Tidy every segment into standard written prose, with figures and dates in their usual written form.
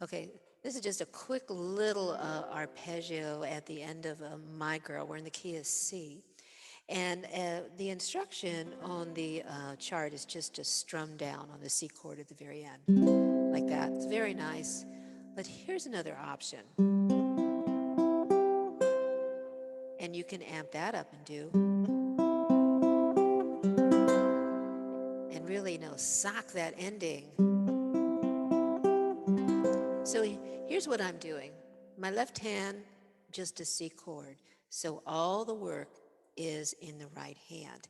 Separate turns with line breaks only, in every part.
Okay, this is just a quick little arpeggio at the end of My Girl. We're in the key of C. And the instruction on the chart is just to strum down on the C chord at the very end, like that. It's very nice. But here's another option. And you can amp that up and do. And really, sock that ending. So here's what I'm doing. My left hand, just a C chord. So all the work is in the right hand.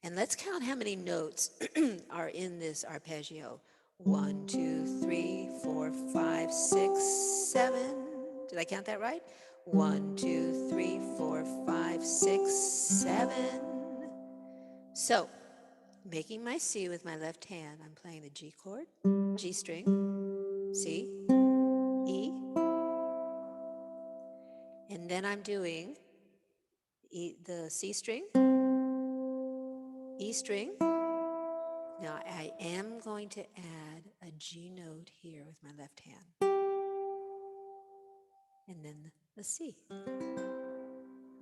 And let's count how many notes are in this arpeggio. 1, 2, 3, 4, 5, 6, 7. Did I count that right? 1, 2, 3, 4, 5, 6, 7. So, making my C with my left hand, I'm playing the G chord, G string, C, E, and then I'm doing the C string, E string. Now I am going to add a G note here with my left hand. And then the C.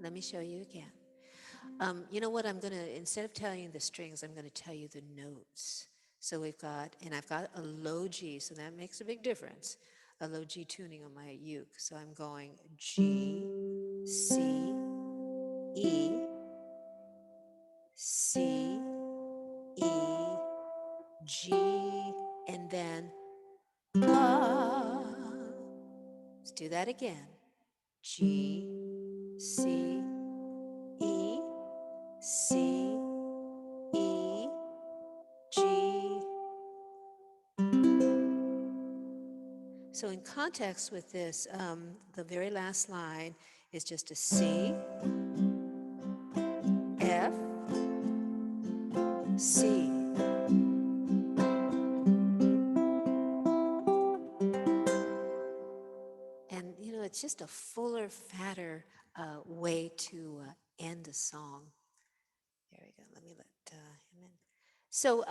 Let me show you again. You know what, instead of telling you the strings, I'm going to tell you the notes. So I've got a low G, so that makes a big difference. A low G tuning on my uke. So I'm going G, C, E, C, E, G, and then let's do that again. G, C, E, C, E, G. So in context with this, the very last line is just a C, F, C. And, it's just a fuller, fatter way to end a song. There we go. Let me let him in. So